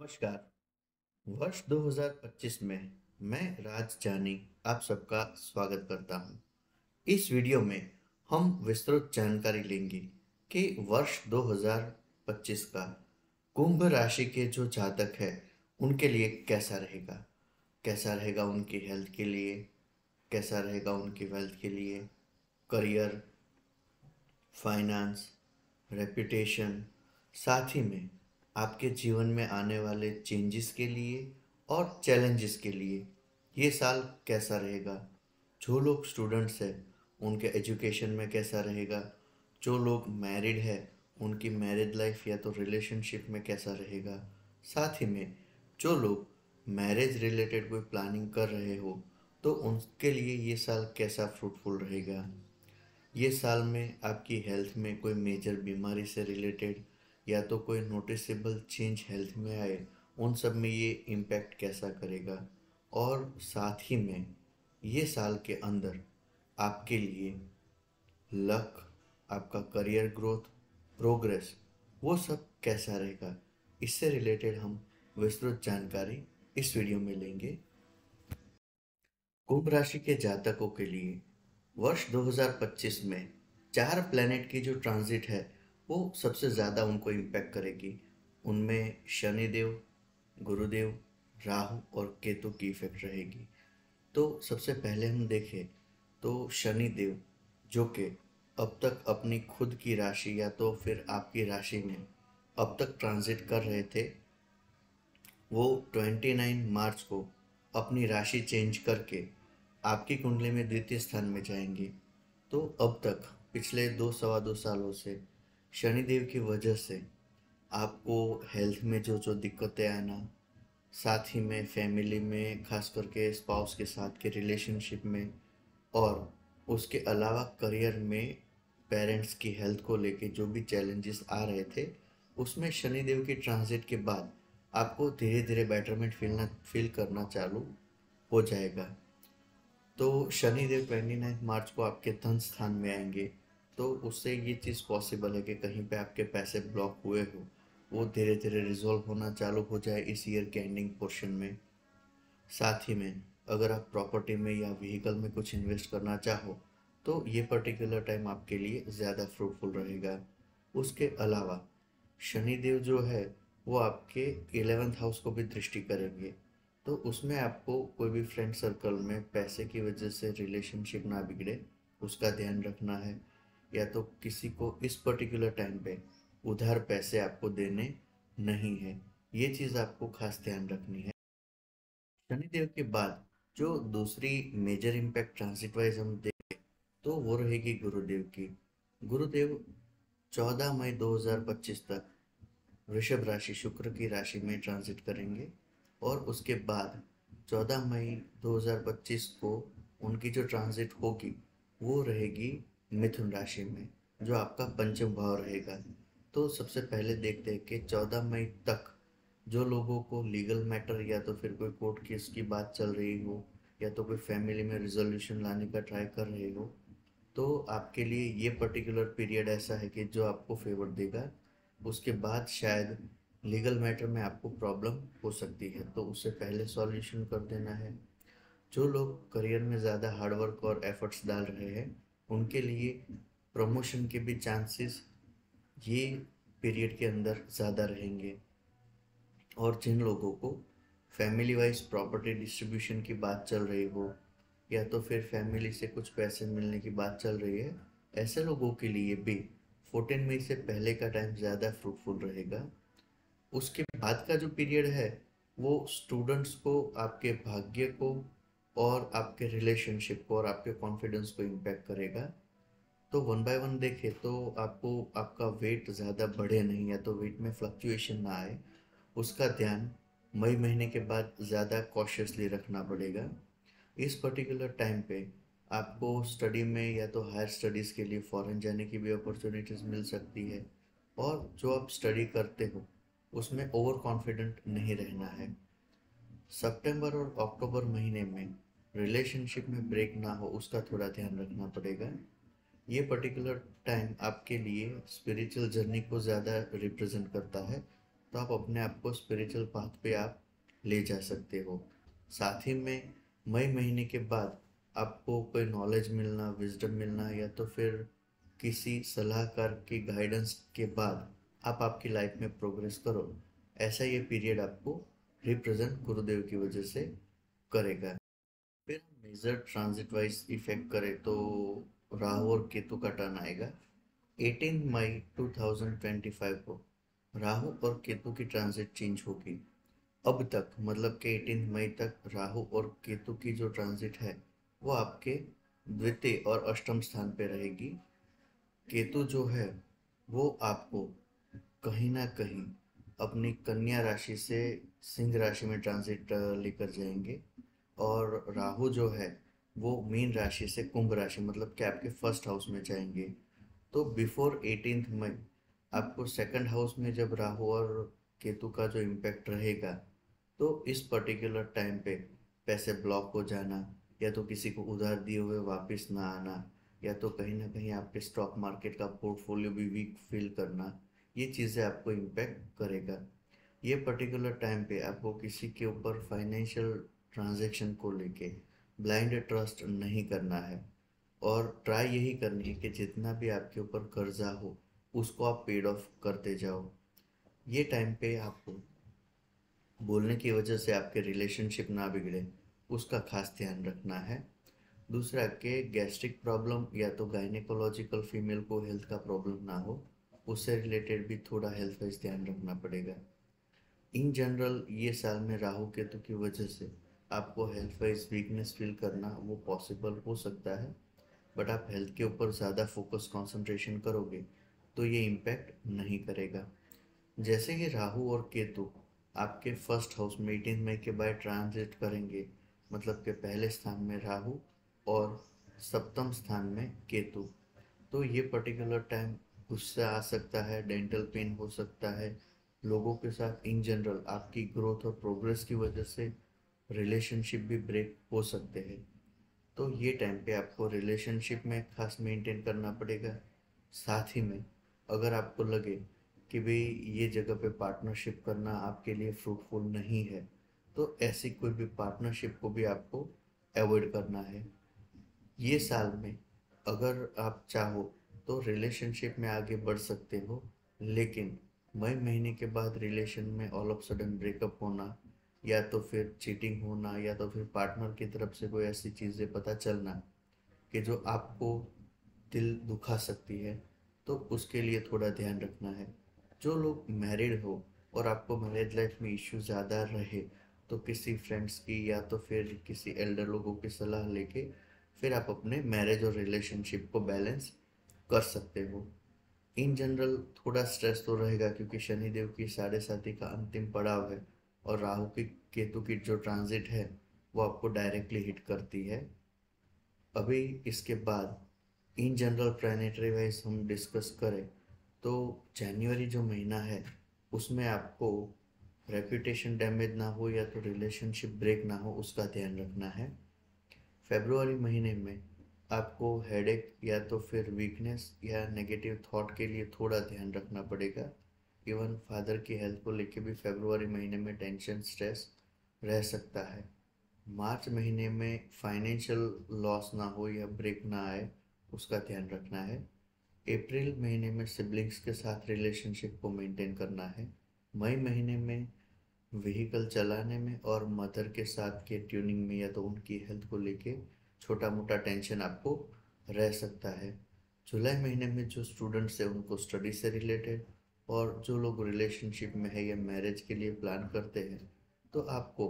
नमस्कार। वर्ष 2025 में मैं राज जानी आप सबका स्वागत करता हूं। इस वीडियो में हम विस्तृत जानकारी लेंगे कि वर्ष 2025 का कुंभ राशि के जो जातक है उनके लिए कैसा रहेगा उनकी हेल्थ के लिए, कैसा रहेगा उनकी वेल्थ के लिए, करियर, फाइनेंस, रेपुटेशन, साथ ही में आपके जीवन में आने वाले चेंजेस के लिए और चैलेंजेस के लिए ये साल कैसा रहेगा। जो लोग स्टूडेंट्स हैं उनके एजुकेशन में कैसा रहेगा, जो लोग मैरिड है उनकी मैरिड लाइफ या तो रिलेशनशिप में कैसा रहेगा, साथ ही में जो लोग मैरिज रिलेटेड कोई प्लानिंग कर रहे हो तो उनके लिए ये साल कैसा फ्रूटफुल रहेगा। ये साल में आपकी हेल्थ में कोई मेजर बीमारी से रिलेटेड या तो कोई नोटिसेबल चेंज हेल्थ में आए, उन सब में ये इम्पैक्ट कैसा करेगा। और साथ ही में ये साल के अंदर आपके लिए लक, आपका करियर ग्रोथ, प्रोग्रेस, वो सब कैसा रहेगा, इससे रिलेटेड हम विस्तृत जानकारी इस वीडियो में लेंगे। कुंभ राशि के जातकों के लिए वर्ष 2025 में 4 प्लैनेट की जो ट्रांजिट है वो सबसे ज़्यादा उनको इम्पैक्ट करेगी। उनमें शनिदेव, गुरुदेव, राहु और केतु की इफेक्ट रहेगी। तो सबसे पहले हम देखें तो शनिदेव, जो कि अब तक अपनी खुद की राशि या तो फिर आपकी राशि में अब तक ट्रांजिट कर रहे थे, वो 29 मार्च को अपनी राशि चेंज करके आपकी कुंडली में द्वितीय स्थान में जाएंगे। तो अब तक पिछले 2 सवा 2 सालों से शनिदेव की वजह से आपको हेल्थ में जो जो दिक्कतें आना, साथ ही में फैमिली में खास करके स्पाउस के साथ के रिलेशनशिप में, और उसके अलावा करियर में पेरेंट्स की हेल्थ को लेके जो भी चैलेंजेस आ रहे थे, उसमें शनिदेव की ट्रांजिट के बाद आपको धीरे धीरे बेटरमेंट फील करना चालू हो जाएगा। तो शनिदेव 29 मार्च को आपके धन स्थान में आएंगे, तो उससे ये चीज़ पॉसिबल है कि कहीं पे आपके पैसे ब्लॉक हुए हो वो धीरे धीरे रिजॉल्व होना चालू हो जाए इस ईयर के एंडिंग पोर्शन में। साथ ही में अगर आप प्रॉपर्टी में या व्हीकल में कुछ इन्वेस्ट करना चाहो तो ये पर्टिकुलर टाइम आपके लिए ज़्यादा फ्रूटफुल रहेगा। उसके अलावा शनिदेव जो है वो आपके 11th हाउस को भी दृष्टि करेंगे, तो उसमें आपको कोई भी फ्रेंड सर्कल में पैसे की वजह से रिलेशनशिप ना बिगड़े उसका ध्यान रखना है, या तो किसी को इस पर्टिकुलर टाइम पे उधार पैसे आपको देने नहीं है, ये चीज़ आपको खास ध्यान रखनी है। शनिदेव के बाद जो दूसरी मेजर इम्पैक्ट ट्रांजिट वाइज हम देखें तो वो रहेगी गुरुदेव की। गुरुदेव 14 मई 2025 तक वृषभ राशि शुक्र की राशि में ट्रांजिट करेंगे, और उसके बाद 14 मई 2025 को उनकी जो ट्रांजिट होगी वो रहेगी मिथुन राशि में, जो आपका पंचम भाव रहेगा। तो सबसे पहले देखते हैं कि 14 मई तक जो लोगों को लीगल मैटर या तो फिर कोई कोर्ट केस की बात चल रही हो या तो कोई फैमिली में रिजोल्यूशन लाने का ट्राई कर रहे हो, तो आपके लिए ये पर्टिकुलर पीरियड ऐसा है कि जो आपको फेवर देगा। उसके बाद शायद लीगल मैटर में आपको प्रॉब्लम हो सकती है, तो उससे पहले सॉल्यूशन कर देना है। जो लोग करियर में ज़्यादा हार्डवर्क और एफर्ट्स डाल रहे हैं उनके लिए प्रमोशन के भी चांसेस ये पीरियड के अंदर ज़्यादा रहेंगे। और जिन लोगों को फैमिली वाइज प्रॉपर्टी डिस्ट्रीब्यूशन की बात चल रही हो या तो फिर फैमिली से कुछ पैसे मिलने की बात चल रही है, ऐसे लोगों के लिए भी 14 मई से पहले का टाइम ज़्यादा फ्रूटफुल रहेगा। उसके बाद का जो पीरियड है वो स्टूडेंट्स को, आपके भाग्य को और आपके रिलेशनशिप को और आपके कॉन्फिडेंस को इम्पैक्ट करेगा। तो वन बाय वन देखें तो आपको आपका वेट ज़्यादा बढ़े नहीं या तो वेट में फ्लक्चुएशन ना आए, उसका ध्यान मई महीने के बाद ज़्यादा कॉशियसली रखना पड़ेगा। इस पर्टिकुलर टाइम पे आपको स्टडी में या तो हायर स्टडीज़ के लिए फॉरेन जाने की भी अपॉर्चुनिटीज़ मिल सकती है, और जो आप स्टडी करते हो उसमें ओवर कॉन्फिडेंट नहीं रहना है। सितंबर और अक्टूबर महीने में रिलेशनशिप में ब्रेक ना हो उसका थोड़ा ध्यान रखना पड़ेगा। ये पर्टिकुलर टाइम आपके लिए स्पिरिचुअल जर्नी को ज़्यादा रिप्रेजेंट करता है, तो आप अपने आप को स्पिरिचुअल पाथ पे आप ले जा सकते हो। साथ ही में मई महीने के बाद आपको कोई नॉलेज मिलना, विजडम मिलना, या तो फिर किसी सलाहकार की गाइडेंस के बाद आप आपकी लाइफ में प्रोग्रेस करो, ऐसा ये पीरियड आपको रिप्रेजेंट गुरुदेव की वजह से करेगा। फिर मेजर ट्रांजिट वाइज इफेक्ट करें तो राहु और केतु का टर्न आएगा 18 मई 2025 को। राहु और केतु की ट्रांजिट चेंज होगी। अब तक मतलब कि 18 मई तक राहु और केतु की जो ट्रांजिट है वो आपके द्वितीय और अष्टम स्थान पे रहेगी। केतु जो है वो आपको कहीं ना कहीं अपनी कन्या राशि से सिंह राशि में ट्रांजिट लेकर जाएंगे, और राहु जो है वो मीन राशि से कुंभ राशि मतलब कि आपके फर्स्ट हाउस में जाएंगे। तो बिफोर 18 मई आपको सेकंड हाउस में जब राहु और केतु का जो इम्पैक्ट रहेगा, तो इस पर्टिकुलर टाइम पे पैसे ब्लॉक हो जाना, या तो किसी को उधार दिए हुए वापस ना आना, या तो कहीं ना कहीं आपके स्टॉक मार्केट का पोर्टफोलियो भी वीक फील करना, ये चीज़ें आपको इम्पैक्ट करेगा। ये पर्टिकुलर टाइम पे आपको किसी के ऊपर फाइनेंशियल ट्रांजैक्शन को लेके ब्लाइंड ट्रस्ट नहीं करना है, और ट्राई यही करनी है कि जितना भी आपके ऊपर कर्जा हो उसको आप पेड ऑफ करते जाओ। ये टाइम पे आपको बोलने की वजह से आपके रिलेशनशिप ना बिगड़े, उसका खास ध्यान रखना है। दूसरा कि गैस्ट्रिक प्रॉब्लम या तो गायनेकोलॉजिकल फीमेल को हेल्थ का प्रॉब्लम ना हो, उससे रिलेटेड भी थोड़ा हेल्थ वाइज ध्यान रखना पड़ेगा। इन जनरल ये साल में राहु केतु की वजह से आपको हेल्थ वाइज वीकनेस फील करना वो पॉसिबल हो सकता है, बट आप हेल्थ के ऊपर ज़्यादा फोकस कंसंट्रेशन करोगे तो ये इम्पैक्ट नहीं करेगा। जैसे ही राहु और केतु आपके फर्स्ट हाउस में 18 मई के बाद ट्रांजिट करेंगे, मतलब के पहले स्थान में राहु और सप्तम स्थान में केतु, तो ये पर्टिकुलर टाइम गुस्सा आ सकता है, डेंटल पेन हो सकता है, लोगों के साथ इन जनरल आपकी ग्रोथ और प्रोग्रेस की वजह से रिलेशनशिप भी ब्रेक हो सकते हैं। तो ये टाइम पे आपको रिलेशनशिप में खास मेंटेन करना पड़ेगा। साथ ही में अगर आपको लगे कि भाई ये जगह पे पार्टनरशिप करना आपके लिए फ्रूटफुल नहीं है, तो ऐसी कोई भी पार्टनरशिप को भी आपको अवॉइड करना है। ये साल में अगर आप चाहो तो रिलेशनशिप में आगे बढ़ सकते हो, लेकिन मई महीने के बाद रिलेशन में ऑल ऑफ सडन ब्रेकअप होना, या तो फिर चीटिंग होना, या तो फिर पार्टनर की तरफ से कोई ऐसी चीज़ें पता चलना कि जो आपको दिल दुखा सकती है, तो उसके लिए थोड़ा ध्यान रखना है। जो लोग मैरिड हो और आपको मैरिज लाइफ में इश्यू ज़्यादा रहे, तो किसी फ्रेंड्स की या तो फिर किसी एल्डर लोगों की सलाह लेके फिर आप अपने मैरिज और रिलेशनशिप को बैलेंस कर सकते हो। इन जनरल थोड़ा स्ट्रेस तो रहेगा क्योंकि शनिदेव की 7.5 का अंतिम पड़ाव है, और राहु की केतु की जो ट्रांजिट है वो आपको डायरेक्टली हिट करती है। अभी इसके बाद इन जनरल प्लानेटरी वाइज हम डिस्कस करें तो जनवरी जो महीना है उसमें आपको रेपुटेशन डैमेज ना हो या तो रिलेशनशिप ब्रेक ना हो, उसका ध्यान रखना है। फेब्रुवरी महीने में आपको हेडेक या तो फिर वीकनेस या नेगेटिव थॉट के लिए थोड़ा ध्यान रखना पड़ेगा। इवन फादर की हेल्थ को लेके भी फेब्रुवरी महीने में टेंशन स्ट्रेस रह सकता है। मार्च महीने में फाइनेंशियल लॉस ना हो या ब्रेक ना आए, उसका ध्यान रखना है। अप्रैल महीने में सिबलिंग्स के साथ रिलेशनशिप को मेंटेन करना है। मई महीने में व्हीकल चलाने में और मदर के साथ के ट्यूनिंग में या तो उनकी हेल्थ को लेके छोटा मोटा टेंशन आपको रह सकता है। जुलाई महीने में जो स्टूडेंट्स हैं उनको स्टडी से रिलेटेड, और जो लोग रिलेशनशिप में है या मैरिज के लिए प्लान करते हैं, तो आपको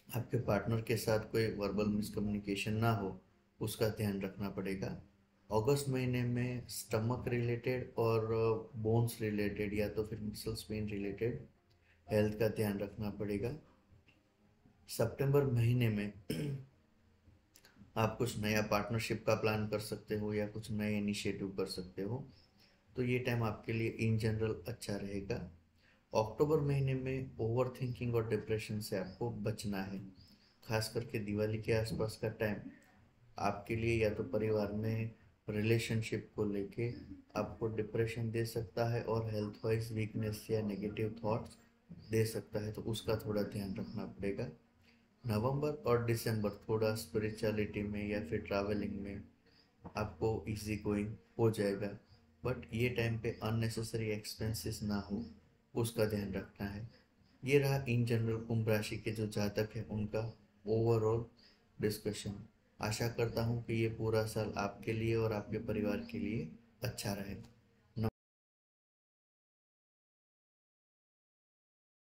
आपके पार्टनर के साथ कोई वर्बल मिसकम्युनिकेशन ना हो, उसका ध्यान रखना पड़ेगा। अगस्त महीने में स्टमक रिलेटेड और बोन्स रिलेटेड या तो फिर मसल्स पेन रिलेटेड हेल्थ का ध्यान रखना पड़ेगा। सितंबर महीने में आप कुछ नया पार्टनरशिप का प्लान कर सकते हो या कुछ नए इनिशिएटिव कर सकते हो, तो ये टाइम आपके लिए इन जनरल अच्छा रहेगा। अक्टूबर महीने में ओवर थिंकिंग और डिप्रेशन से आपको बचना है। खास करके दिवाली के आसपास का टाइम आपके लिए या तो परिवार में रिलेशनशिप को लेके आपको डिप्रेशन दे सकता है और हेल्थ वाइज वीकनेस या नेगेटिव थॉट्स दे सकता है, तो उसका थोड़ा ध्यान रखना पड़ेगा। नवंबर और दिसंबर थोड़ा स्पिरिचुअलिटी में या फिर ट्रैवलिंग में आपको इजी गोइंग हो जाएगा, बट ये टाइम पे अननेसेसरी एक्सपेंसेस ना हो, उसका ध्यान रखना है। ये रहा इन जनरल कुंभ राशि के जो जातक है उनका ओवरऑल डिस्कशन। आशा करता हूँ कि ये पूरा साल आपके लिए और आपके परिवार के लिए अच्छा रहे।